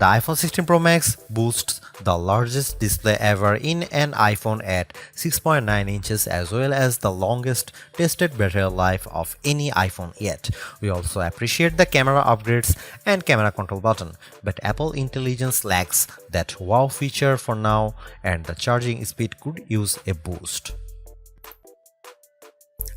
The iPhone 16 Pro Max boasts the largest display ever in an iPhone at 6.9 inches as well as the longest tested battery life of any iPhone yet. We also appreciate the camera upgrades and camera control button, but Apple Intelligence lacks that wow feature for now and the charging speed could use a boost.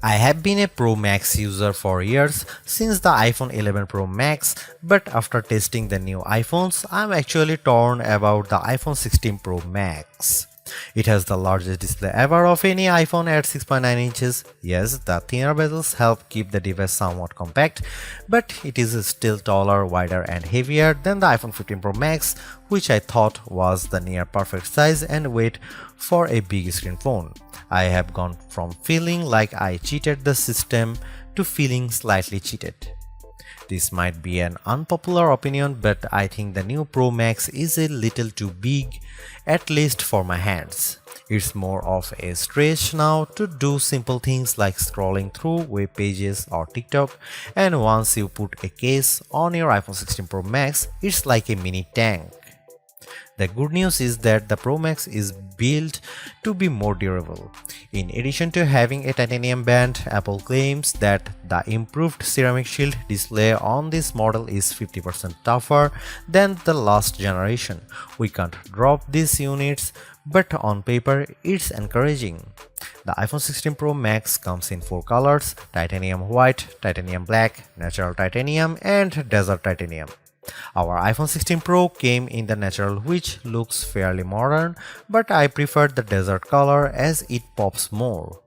I have been a Pro Max user for years since the iPhone 11 Pro Max, but after testing the new iPhones, I'm actually torn about the iPhone 16 Pro Max. It has the largest display ever of any iPhone at 6.9 inches. Yes, the thinner bezels help keep the device somewhat compact, but it is still taller, wider and heavier than the iPhone 15 Pro Max, which I thought was the near perfect size and weight for a big screen phone. I have gone from feeling like I cheated the system to feeling slightly cheated. This might be an unpopular opinion, but I think the new Pro Max is a little too big, at least for my hands. It's more of a stretch now to do simple things like scrolling through web pages or TikTok, and once you put a case on your iPhone 16 Pro Max, it's like a mini tank. The good news is that the Pro Max is built to be more durable. In addition to having a titanium band, Apple claims that the improved ceramic shield display on this model is 50% tougher than the last generation. We can't drop these units, but on paper it's encouraging. The iPhone 16 Pro Max comes in 4 colors: titanium white, titanium black, natural titanium, and desert titanium. Our iPhone 16 Pro came in the natural, which looks fairly modern, but I prefer the desert color as it pops more.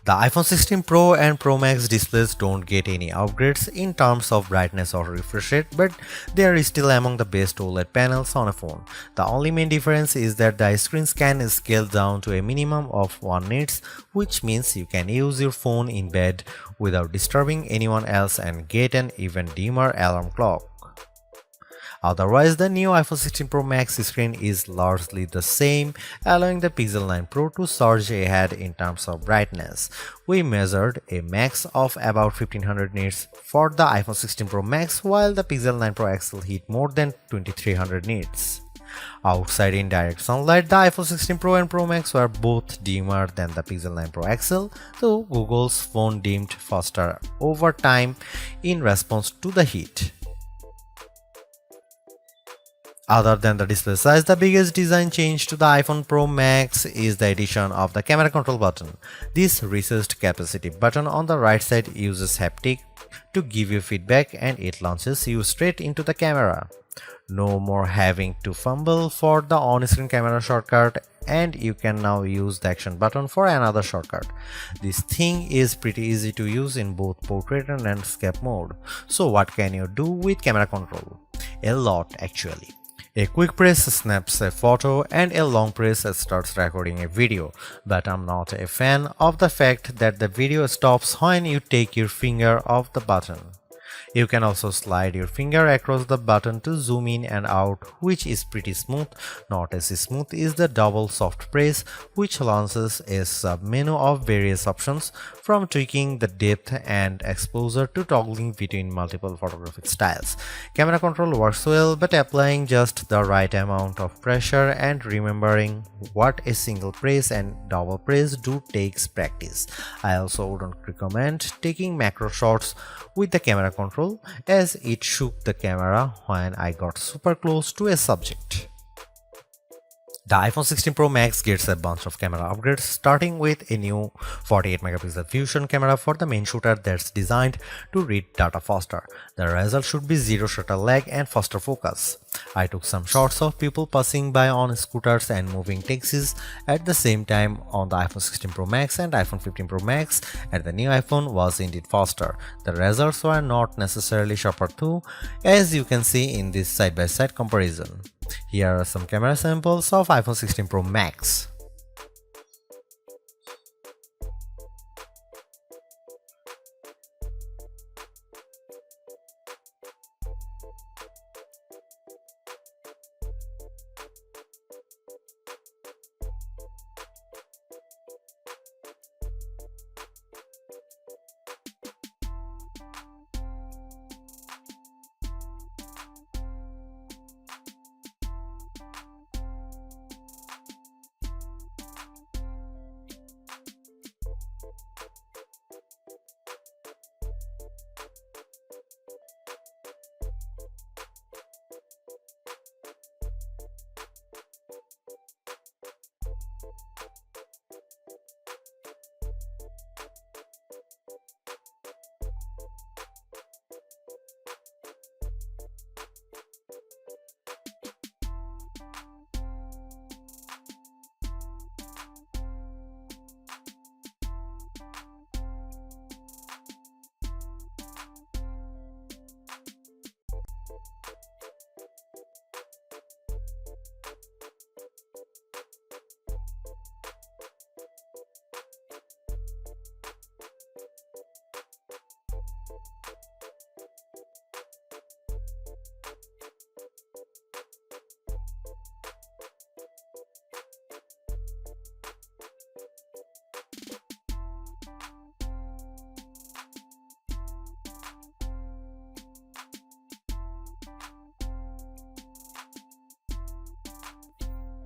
The iPhone 16 Pro and Pro Max displays don't get any upgrades in terms of brightness or refresh rate, but they are still among the best OLED panels on a phone. The only main difference is that the screens can scale down to a minimum of 1 nits, which means you can use your phone in bed without disturbing anyone else and get an even dimmer alarm clock. Otherwise, the new iPhone 16 Pro Max screen is largely the same, allowing the Pixel 9 Pro to surge ahead in terms of brightness. We measured a max of about 1500 nits for the iPhone 16 Pro Max, while the Pixel 9 Pro XL hit more than 2300 nits. Outside in direct sunlight, the iPhone 16 Pro and Pro Max were both dimmer than the Pixel 9 Pro XL, though Google's phone dimmed faster over time in response to the heat. Other than the display size, the biggest design change to the iPhone Pro Max is the addition of the camera control button. This recessed capacitive button on the right side uses haptic to give you feedback, and it launches you straight into the camera. No more having to fumble for the on-screen camera shortcut, and you can now use the action button for another shortcut. This thing is pretty easy to use in both portrait and landscape mode. So what can you do with camera control? A lot, actually. A quick press snaps a photo and a long press starts recording a video, but I'm not a fan of the fact that the video stops when you take your finger off the button. You can also slide your finger across the button to zoom in and out, which is pretty smooth. Not as smooth is the double soft press, which launches a sub-menu of various options, from tweaking the depth and exposure to toggling between multiple photographic styles. Camera control works well, but applying just the right amount of pressure and remembering what a single press and double press do takes practice. I also wouldn't recommend taking macro shots with the camera control, as it shook the camera when I got super close to a subject. The iPhone 16 Pro Max gets a bunch of camera upgrades, starting with a new 48 megapixel fusion camera for the main shooter that's designed to read data faster. The result should be zero shutter lag and faster focus. I took some shots of people passing by on scooters and moving taxis at the same time on the iPhone 16 Pro Max and iPhone 15 Pro Max, and the new iPhone was indeed faster. The results were not necessarily sharper though, as you can see in this side-by-side comparison. Here are some camera samples of iPhone 16 Pro Max.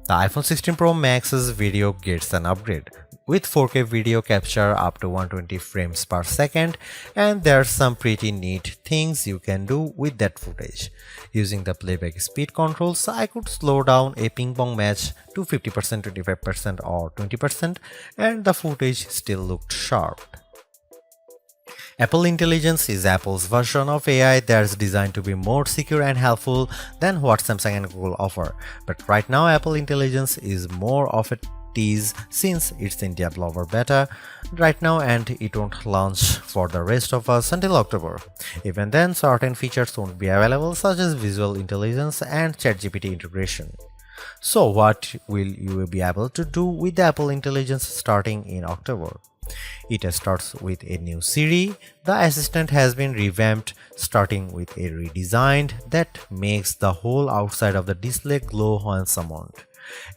The iPhone 16 Pro Max's video gets an upgrade with 4K video capture up to 120 frames per second, and there's some pretty neat things you can do with that footage. Using the playback speed controls, I could slow down a ping pong match to 50%, 25% or 20%, and the footage still looked sharp. Apple Intelligence is Apple's version of AI that's designed to be more secure and helpful than what Samsung and Google offer. But right now, Apple Intelligence is more of a tease since it's in developer beta right now and it won't launch for the rest of us until October. Even then, certain features won't be available, such as visual intelligence and ChatGPT integration. So what will you be able to do with the Apple Intelligence starting in October? It starts with a new Siri. The assistant has been revamped, starting with a redesigned that makes the whole outside of the display glow when summoned.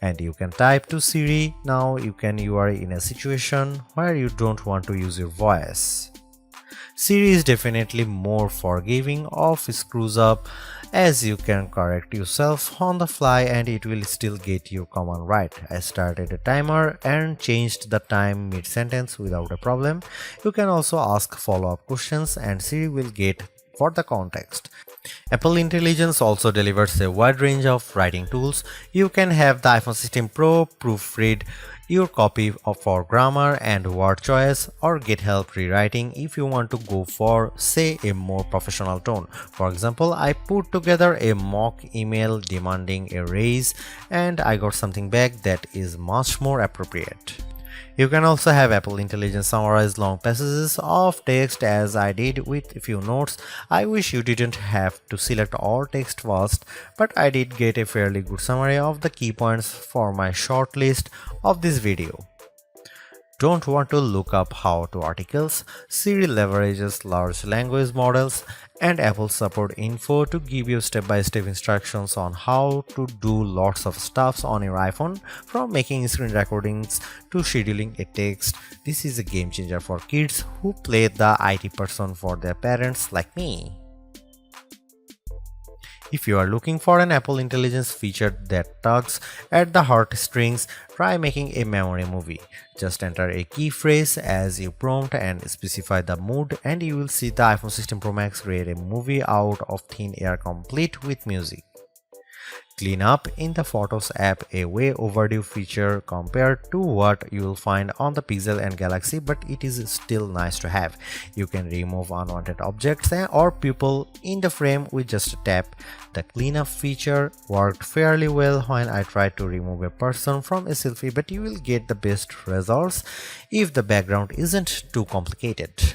And you can type to Siri. Now you are in a situation where you don't want to use your voice. Siri is definitely more forgiving of screws up, as you can correct yourself on the fly and it will still get your command right. I started a timer and changed the time mid-sentence without a problem. You can also ask follow-up questions and Siri will get for the context. Apple Intelligence also delivers a wide range of writing tools. You can have the iPhone 16 Pro proofread your copy for grammar and word choice, or get help rewriting if you want to go for, say, a more professional tone. For example, I put together a mock email demanding a raise and I got something back that is much more appropriate. You can also have Apple Intelligence summarize long passages of text, as I did with a few notes. I wish you didn't have to select all text first, but I did get a fairly good summary of the key points for my short list of this video. Don't want to look up how-to articles? Siri leverages large language models and Apple support info to give you step-by-step instructions on how to do lots of stuffs on your iPhone, from making screen recordings to scheduling a text. This is a game changer for kids who play the IT person for their parents like me. If you are looking for an Apple Intelligence feature that tugs at the heartstrings, try making a memory movie. Just enter a key phrase as you prompt and specify the mood, and you will see the iPhone 16 Pro Max create a movie out of thin air complete with music. Clean up in the Photos app, a way overdue feature compared to what you will find on the Pixel and Galaxy, but it is still nice to have. You can remove unwanted objects or people in the frame with just a tap. The cleanup feature worked fairly well when I tried to remove a person from a selfie, but you will get the best results if the background isn't too complicated.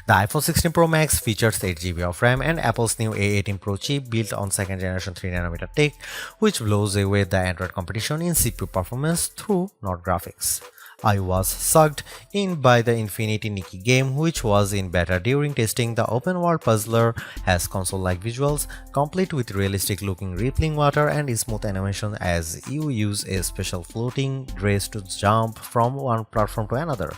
The iPhone 16 Pro Max features 8GB of RAM and Apple's new A18 Pro chip built on 2nd generation 3nm tech, which blows away the Android competition in CPU performance through not graphics. I was sucked in by the Infinity Nikki game, which was in beta during testing. The open world puzzler has console-like visuals, complete with realistic looking rippling water and smooth animation as you use a special floating dress to jump from one platform to another.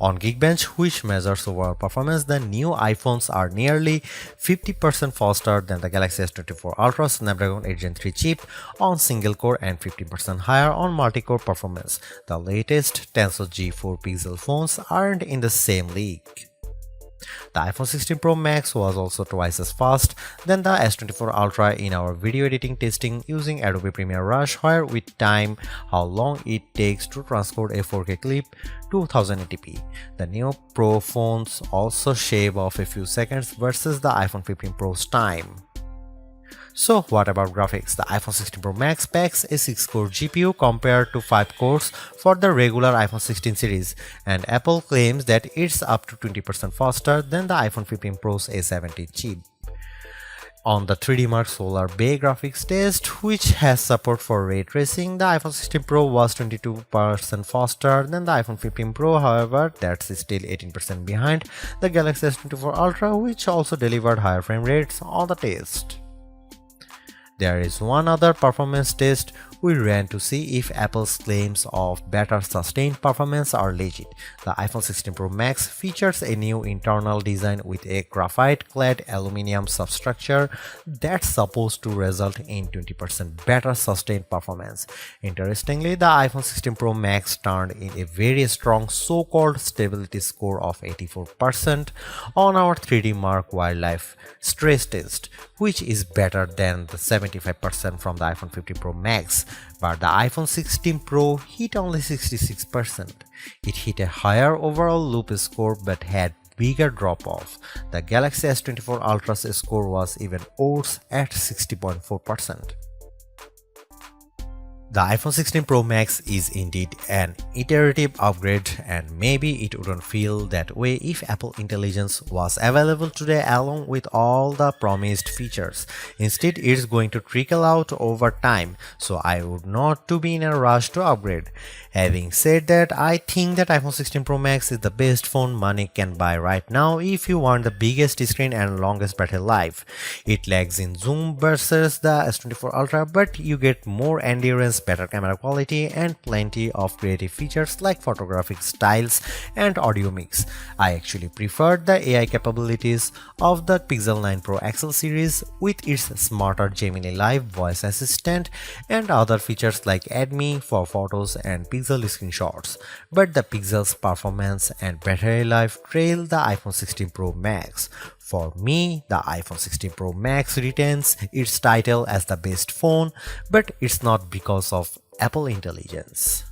On Geekbench, which measures overall performance, the new iPhones are nearly 50% faster than the Galaxy S24 Ultra Snapdragon 8 Gen 3 chip on single core and 50% higher on multi-core performance. The latest Tensor G4 Pixel phones aren't in the same league. The iPhone 16 Pro Max was also twice as fast than the S24 Ultra in our video editing testing using Adobe Premiere Rush, where we time how long it takes to transport a 4K clip to 1080p. The new Pro phones also shave off a few seconds versus the iPhone 15 Pro's time. So what about graphics? The iPhone 16 Pro Max packs a 6-core GPU compared to 5 cores for the regular iPhone 16 series, and Apple claims that it's up to 20% faster than the iPhone 15 Pro's A70 chip. On the 3D Mark Solar Bay graphics test, which has support for ray tracing, the iPhone 16 Pro was 22% faster than the iPhone 15 Pro. However, that's still 18% behind the Galaxy S24 Ultra, which also delivered higher frame rates on the test. There is one other performance test we ran to see if Apple's claims of better sustained performance are legit. The iPhone 16 Pro Max features a new internal design with a graphite-clad aluminum substructure that's supposed to result in 20% better sustained performance. Interestingly, the iPhone 16 Pro Max turned in a very strong so-called stability score of 84% on our 3D Mark Wildlife stress test, which is better than the 75% from the iPhone 15 Pro Max, but the iPhone 16 Pro hit only 66%. It hit a higher overall loop score but had bigger drop-off. The Galaxy S24 Ultra's score was even worse at 60.4%. The iPhone 16 Pro Max is indeed an iterative upgrade, and maybe it wouldn't feel that way if Apple Intelligence was available today along with all the promised features. Instead, it's going to trickle out over time, so I would not to be in a rush to upgrade. Having said that, I think that iPhone 16 Pro Max is the best phone money can buy right now if you want the biggest screen and longest battery life. It lags in zoom versus the S24 Ultra, but you get more endurance, better camera quality, and plenty of creative features like photographic styles and audio mix. I actually preferred the AI capabilities of the Pixel 9 Pro XL series with its smarter Gemini Live voice assistant and other features like Add Me for photos and Pixel screenshots. But the Pixel's performance and battery life trail the iPhone 16 Pro Max. For me, the iPhone 16 Pro Max retains its title as the best phone, but it's not because of Apple Intelligence.